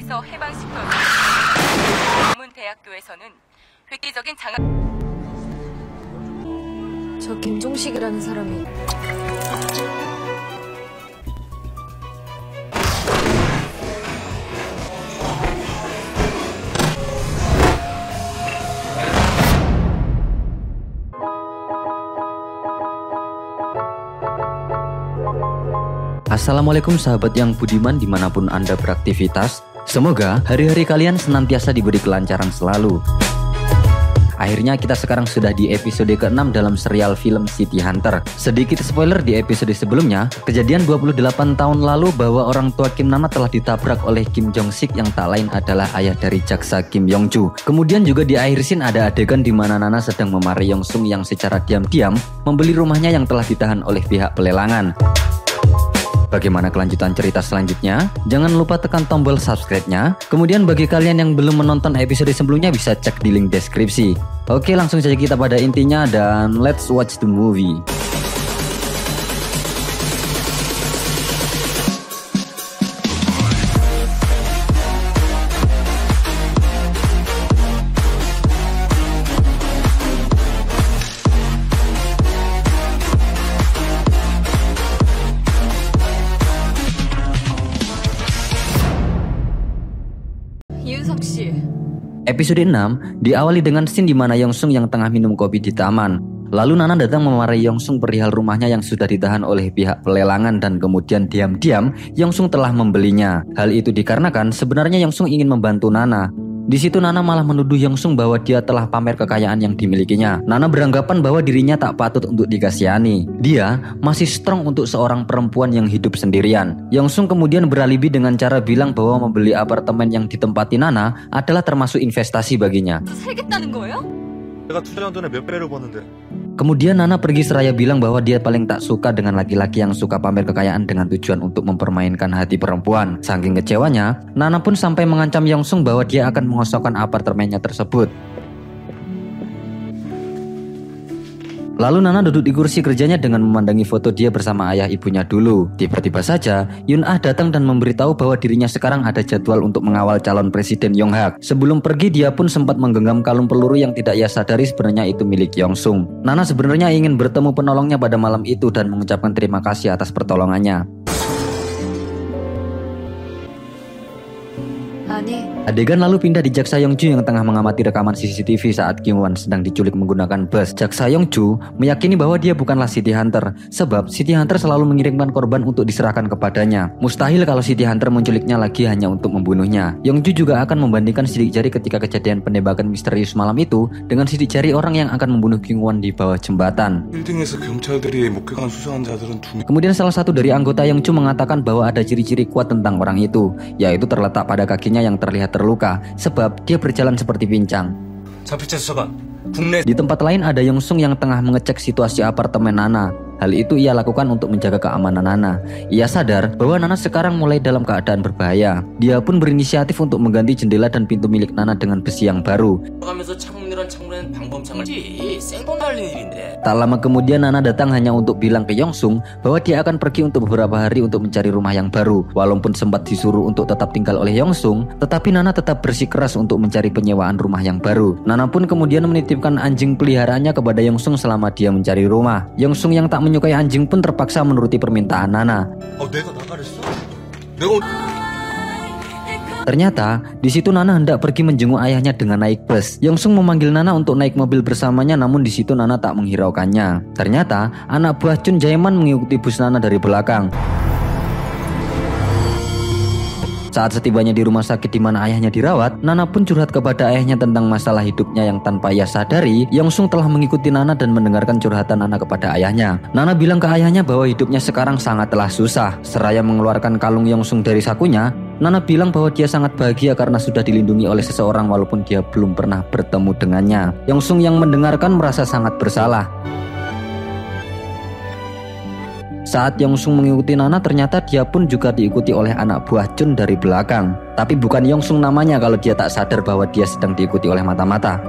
병원에서 해방시켜 전문 대학교에서는 획기적인 장학. 저 김종식이라는 사람이 Assalamualaikum sahabat yang budiman dimanapun Anda beraktivitas. Semoga hari-hari kalian senantiasa diberi kelancaran selalu. Akhirnya kita sekarang sudah di episode ke-6 dalam serial film City Hunter. Sedikit spoiler di episode sebelumnya, kejadian 28 tahun lalu bahwa orang tua Kim Nana telah ditabrak oleh Kim Jong Sik yang tak lain adalah ayah dari jaksa Kim Yong Chu. Kemudian juga di akhir scene ada adegan di mana Nana sedang memarahi Yong Sung yang secara diam-diam membeli rumahnya yang telah ditahan oleh pihak pelelangan. Bagaimana kelanjutan cerita selanjutnya? Jangan lupa tekan tombol subscribe-nya. Kemudian bagi kalian yang belum menonton episode sebelumnya bisa cek di link deskripsi. Oke, langsung saja kita pada intinya dan let's watch the movie. Episode 6 diawali dengan scene di mana Yong Sung yang tengah minum kopi di taman. Lalu Nana datang memarahi Yong Sung perihal rumahnya yang sudah ditahan oleh pihak pelelangan dan kemudian diam-diam Yong Sung telah membelinya. Hal itu dikarenakan sebenarnya Yong Sung ingin membantu Nana. Di situ Nana malah menuduh Yong Sung bahwa dia telah pamer kekayaan yang dimilikinya. Nana beranggapan bahwa dirinya tak patut untuk dikasihani. Dia masih strong untuk seorang perempuan yang hidup sendirian. Yong Sung kemudian beralibi dengan cara bilang bahwa membeli apartemen yang ditempati Nana adalah termasuk investasi baginya. 살겠다는 거예요? 내가 투자한 돈에 몇 배를 버는데. Kemudian Nana pergi seraya bilang bahwa dia paling tak suka dengan laki-laki yang suka pamer kekayaan dengan tujuan untuk mempermainkan hati perempuan. Saking kecewanya, Nana pun sampai mengancam Yong Sung bahwa dia akan mengosongkan apartemennya tersebut. Lalu Nana duduk di kursi kerjanya dengan memandangi foto dia bersama ayah ibunya dulu. Tiba-tiba saja Yun Ah datang dan memberitahu bahwa dirinya sekarang ada jadwal untuk mengawal calon presiden Yong Hak. Sebelum pergi dia pun sempat menggenggam kalung peluru yang tidak ia sadari sebenarnya itu milik Yong Sung. Nana sebenarnya ingin bertemu penolongnya pada malam itu dan mengucapkan terima kasih atas pertolongannya. Adegan lalu pindah di jaksa Yong Chu yang tengah mengamati rekaman CCTV saat Kim Wan sedang diculik menggunakan bus. Jaksa Yong Chu meyakini bahwa dia bukanlah City Hunter, sebab City Hunter selalu mengirimkan korban untuk diserahkan kepadanya. Mustahil kalau City Hunter menculiknya lagi hanya untuk membunuhnya. Yong Chu juga akan membandingkan sidik jari ketika kejadian penembakan misterius malam itu dengan sidik jari orang yang akan membunuh Kim Wan di bawah jembatan. Kemudian salah satu dari anggota Yong Chu mengatakan bahwa ada ciri-ciri kuat tentang orang itu, yaitu terletak pada kakinya yang terlihat terluka sebab dia berjalan seperti pincang. Di tempat lain ada Yong Sung yang tengah mengecek situasi apartemen Nana. Hal itu ia lakukan untuk menjaga keamanan Nana. Ia sadar bahwa Nana sekarang mulai dalam keadaan berbahaya. Dia pun berinisiatif untuk mengganti jendela dan pintu milik Nana dengan besi yang baru. Tak lama kemudian Nana datang hanya untuk bilang ke Yong Sung bahwa dia akan pergi untuk beberapa hari untuk mencari rumah yang baru. Walaupun sempat disuruh untuk tetap tinggal oleh Yong Sung, tetapi Nana tetap bersikeras untuk mencari penyewaan rumah yang baru. Nana pun kemudian menitipkan anjing peliharaannya kepada Yong Sung selama dia mencari rumah. Yong Sung yang tak menyukai anjing pun terpaksa menuruti permintaan Nana. Ternyata di situ Nana hendak pergi menjenguk ayahnya dengan naik bus. Yong Sung memanggil Nana untuk naik mobil bersamanya, namun di situ Nana tak menghiraukannya. Ternyata anak buah Chun Jae-man mengikuti bus Nana dari belakang. Saat setibanya di rumah sakit di mana ayahnya dirawat, Nana pun curhat kepada ayahnya tentang masalah hidupnya yang tanpa ia sadari, Yong Sung telah mengikuti Nana dan mendengarkan curhatan Nana kepada ayahnya. Nana bilang ke ayahnya bahwa hidupnya sekarang sangatlah susah. Seraya mengeluarkan kalung Yong Sung dari sakunya, Nana bilang bahwa dia sangat bahagia karena sudah dilindungi oleh seseorang walaupun dia belum pernah bertemu dengannya. Yong Sung yang mendengarkan merasa sangat bersalah. Saat Yong Sung mengikuti Nana, ternyata dia pun juga diikuti oleh anak buah Chun dari belakang. Tapi bukan Yong Sung namanya kalau dia tak sadar bahwa dia sedang diikuti oleh mata-mata.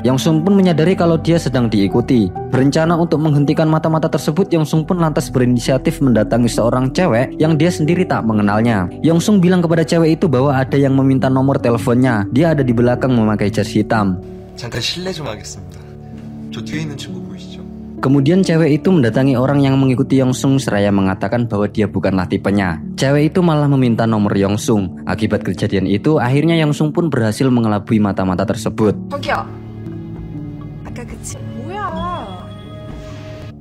Yongsung pun menyadari kalau dia sedang diikuti. Berencana untuk menghentikan mata-mata tersebut, Yongsung pun lantas berinisiatif mendatangi seorang cewek yang dia sendiri tak mengenalnya. Yongsung bilang kepada cewek itu bahwa ada yang meminta nomor teleponnya. Dia ada di belakang memakai jas hitam. 잠깐 실례 좀 하겠습니다. 저 뒤에 있는 친구 보이시죠? Kemudian cewek itu mendatangi orang yang mengikuti Yongsung seraya mengatakan bahwa dia bukanlah tipenya. Cewek itu malah meminta nomor Yongsung. Akibat kejadian itu, akhirnya Yongsung pun berhasil mengelabui mata-mata tersebut. 저기요. 아까 그 뭐야?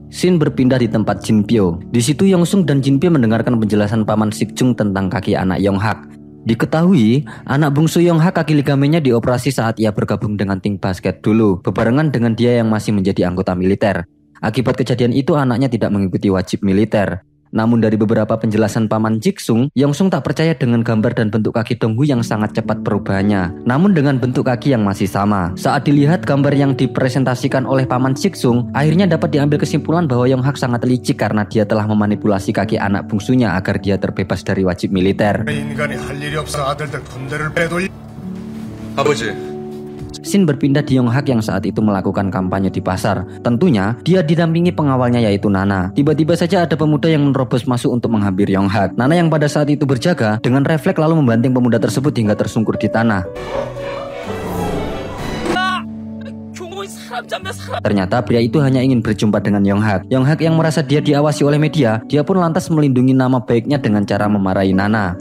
Scene berpindah di tempat Jinpyo. Di situ Yongsung dan Jinpyo mendengarkan penjelasan paman Sikjung tentang kaki anak Yonghak. Diketahui, anak bungsu Yonghak kaki ligamennya dioperasi saat ia bergabung dengan tim basket dulu, bebarengan dengan dia yang masih menjadi anggota militer. Akibat kejadian itu, anaknya tidak mengikuti wajib militer. Namun dari beberapa penjelasan paman Jiksung, Yongsung tak percaya dengan gambar dan bentuk kaki Donghu yang sangat cepat perubahannya. Namun dengan bentuk kaki yang masih sama. Saat dilihat gambar yang dipresentasikan oleh paman Jiksung, akhirnya dapat diambil kesimpulan bahwa Yonghak sangat licik karena dia telah memanipulasi kaki anak bungsunya agar dia terbebas dari wajib militer. 아버지, Shin berpindah di Yonghak yang saat itu melakukan kampanye di pasar. Tentunya, dia didampingi pengawalnya yaitu Nana. Tiba-tiba saja ada pemuda yang menerobos masuk untuk menghampiri Yonghak. Nana yang pada saat itu berjaga, dengan refleks lalu membanting pemuda tersebut hingga tersungkur di tanah. Ternyata pria itu hanya ingin berjumpa dengan Yonghak. Yonghak yang merasa dia diawasi oleh media, dia pun lantas melindungi nama baiknya dengan cara memarahi Nana.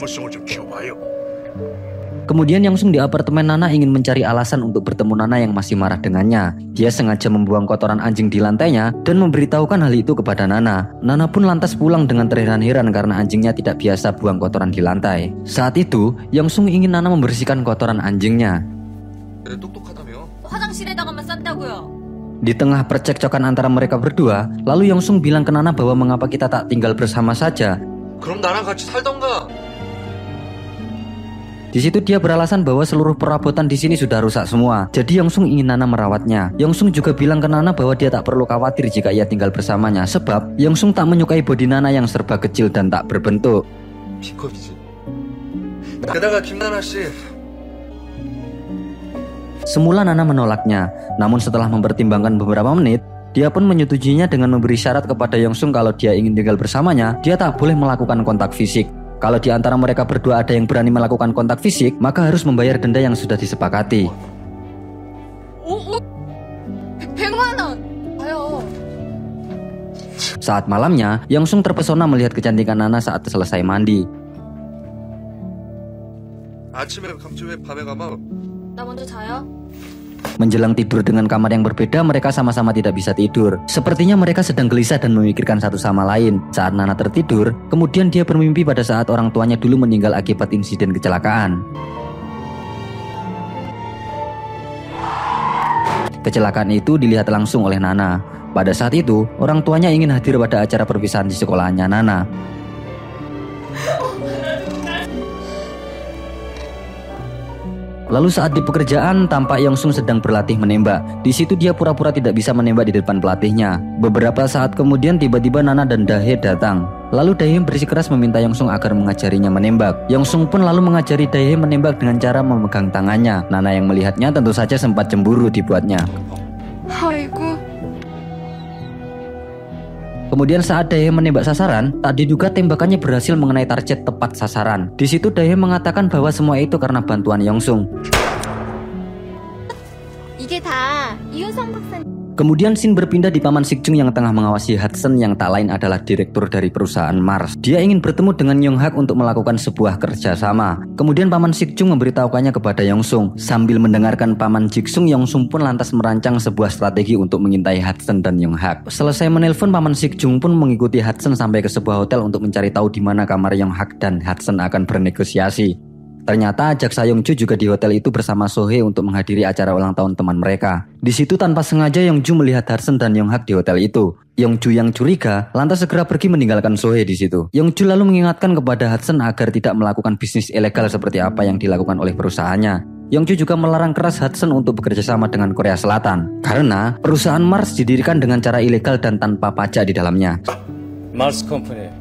Kemudian Yongsung di apartemen Nana ingin mencari alasan untuk bertemu Nana yang masih marah dengannya. Dia sengaja membuang kotoran anjing di lantainya dan memberitahukan hal itu kepada Nana. Nana pun lantas pulang dengan terheran-heran karena anjingnya tidak biasa buang kotoran di lantai. Saat itu, Yongsung ingin Nana membersihkan kotoran anjingnya. 똑똑하다며? 화장실에다가만 쌌다고요. Di tengah percekcokan antara mereka berdua, lalu Yongsung bilang ke Nana bahwa mengapa kita tak tinggal bersama saja. 그럼 나랑 같이 살던가. Di situ dia beralasan bahwa seluruh perabotan di sini sudah rusak semua. Jadi Yongsung ingin Nana merawatnya. Yongsung juga bilang ke Nana bahwa dia tak perlu khawatir jika ia tinggal bersamanya, sebab Yongsung tak menyukai bodi Nana yang serba kecil dan tak berbentuk. B컵이지. 게다가 김나나 씨. Semula Nana menolaknya, namun setelah mempertimbangkan beberapa menit, dia pun menyetujuinya dengan memberi syarat kepada Yongsung kalau dia ingin tinggal bersamanya, dia tak boleh melakukan kontak fisik. Kalau di antara mereka berdua ada yang berani melakukan kontak fisik, maka harus membayar denda yang sudah disepakati. 100만 원. 아요. Saat malamnya, Yongsung terpesona melihat kecantikan Nana saat selesai mandi. 아침에 감지 왜 밤에 가마? 나 먼저 자요. Menjelang tidur dengan kamar yang berbeda, mereka sama-sama tidak bisa tidur. Sepertinya mereka sedang gelisah dan memikirkan satu sama lain. Saat Nana tertidur, kemudian dia bermimpi pada saat orang tuanya dulu meninggal akibat insiden kecelakaan. Kecelakaan itu dilihat langsung oleh Nana. Pada saat itu, orang tuanya ingin hadir pada acara perpisahan di sekolahannya Nana. Lalu saat di pekerjaan, tampak Yongsung sedang berlatih menembak. Di situ dia pura-pura tidak bisa menembak di depan pelatihnya. Beberapa saat kemudian tiba-tiba Nana dan Dahe datang. Lalu Dahe bersikeras meminta Yongsung agar mengajarinya menembak. Yongsung pun lalu mengajari Dahe menembak dengan cara memegang tangannya. Nana yang melihatnya tentu saja sempat cemburu dibuatnya. 아이고. Kemudian saat Dahe menembak sasaran, tak diduga tembakannya berhasil mengenai target tepat sasaran. Di situ Dahe mengatakan bahwa semua itu karena bantuan Yongsung. 이게 다 이효성 박사님. Kemudian Shin berpindah di paman Sikjung yang tengah mengawasi Hudson yang tak lain adalah direktur dari perusahaan Mars. Dia ingin bertemu dengan Yonghak untuk melakukan sebuah kerjasama. Kemudian paman Sikjung memberitahukannya kepada Yongsung. Sambil mendengarkan paman Jiksung, Yongsung pun lantas merancang sebuah strategi untuk mengintai Hudson dan Yonghak. Selesai menelpon, paman Sikjung pun mengikuti Hudson sampai ke sebuah hotel untuk mencari tahu di mana kamar Yonghak dan Hudson akan bernegosiasi. Ternyata Jaksa Yongju juga di hotel itu bersama Sohee untuk menghadiri acara ulang tahun teman mereka. Di situ tanpa sengaja Yongju melihat Hudson dan Yonghak di hotel itu. Yongju yang curiga lantas segera pergi meninggalkan Sohee di situ. Yongju lalu mengingatkan kepada Hudson agar tidak melakukan bisnis ilegal seperti apa yang dilakukan oleh perusahaannya. Yongju juga melarang keras Hudson untuk bekerja sama dengan Korea Selatan karena perusahaan Mars didirikan dengan cara ilegal dan tanpa pajak di dalamnya. Mars Company.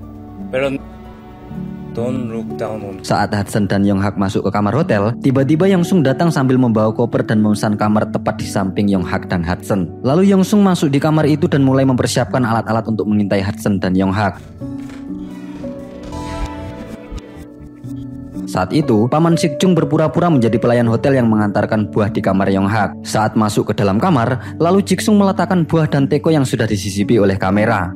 Don't look down on. Saat Hudson dan Yonghak masuk ke kamar hotel, tiba-tiba Yongsung datang sambil membawa koper dan memesan kamar tepat di samping Yonghak dan Hudson. Lalu Yongsung masuk di kamar itu dan mulai mempersiapkan alat-alat untuk mengintai Hudson dan Yonghak. Saat itu, Paman Sikjung berpura-pura menjadi pelayan hotel yang mengantarkan buah di kamar Yonghak. Saat masuk ke dalam kamar, lalu Jiksung meletakkan buah dan teko yang sudah disisipi oleh kamera.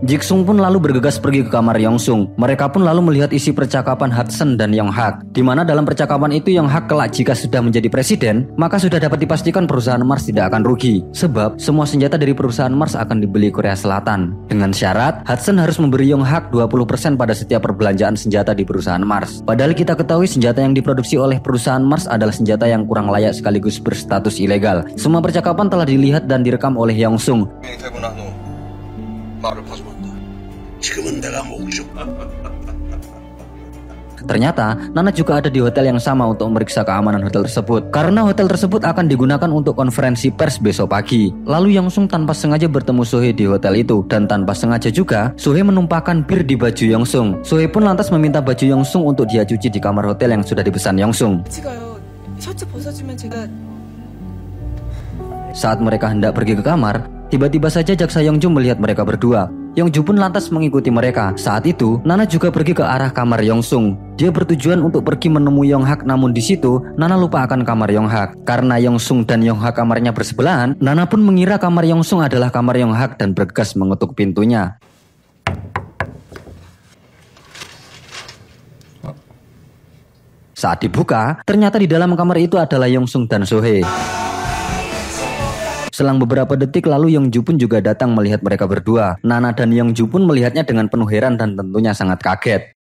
Jiksung pun lalu bergegas pergi ke kamar Yongsung. Mereka pun lalu melihat isi percakapan Hudson dan Yonghak, di mana dalam percakapan itu Yonghak kelak jika sudah menjadi presiden, maka sudah dapat dipastikan perusahaan Mars tidak akan rugi, sebab semua senjata dari perusahaan Mars akan dibeli Korea Selatan. Dengan syarat, Hudson harus memberi Yonghak 20% pada setiap perbelanjaan senjata di perusahaan Mars. Padahal kita ketahui senjata yang diproduksi oleh perusahaan Mars adalah senjata yang kurang layak sekaligus berstatus ilegal. Semua percakapan telah dilihat dan direkam oleh Yongsung. Ternyata, Nana juga ada di hotel yang sama untuk memeriksa keamanan hotel tersebut. Karena hotel tersebut akan digunakan untuk konferensi pers besok pagi. Lalu Yongsung tanpa sengaja bertemu Sohee di hotel itu. Dan tanpa sengaja juga, Sohee menumpahkan bir di baju Yongsung. Sohee pun lantas meminta baju Yongsung untuk dia cuci di kamar hotel yang sudah dipesan Yongsung. Saat mereka hendak pergi ke kamar, tiba-tiba saja jaksa Yongjoo melihat mereka berdua. Yongjoo pun lantas mengikuti mereka. Saat itu, Nana juga pergi ke arah kamar Yongsung. Dia bertujuan untuk pergi menemui Yonghak, namun di situ Nana lupa akan kamar Yonghak. Karena Yongsung dan Yonghak kamarnya bersebelahan, Nana pun mengira kamar Yongsung adalah kamar Yonghak dan bergegas mengetuk pintunya. Saat dibuka, ternyata di dalam kamar itu adalah Yongsung dan Sohee. Selang beberapa detik lalu Yongjoo pun juga datang melihat mereka berdua. Nana dan Yongjoo pun melihatnya dengan penuh heran dan tentunya sangat kaget.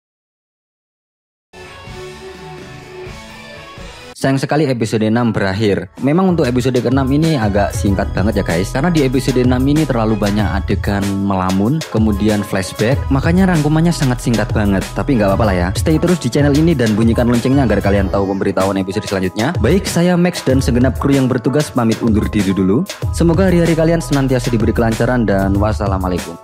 Sayang sekali episode 6 berakhir. Memang untuk episode ke-6 ini agak singkat banget ya guys, karena di episode 6 ini terlalu banyak adegan melamun, kemudian flashback, makanya rangkumannya sangat singkat banget. Tapi nggak apa-apa lah ya, stay terus di channel ini dan bunyikan loncengnya agar kalian tahu pemberitahuan episode selanjutnya. Baik, saya Max dan segenap kru yang bertugas pamit undur diri dulu. Semoga hari-hari kalian senantiasa diberi kelancaran dan wassalamualaikum.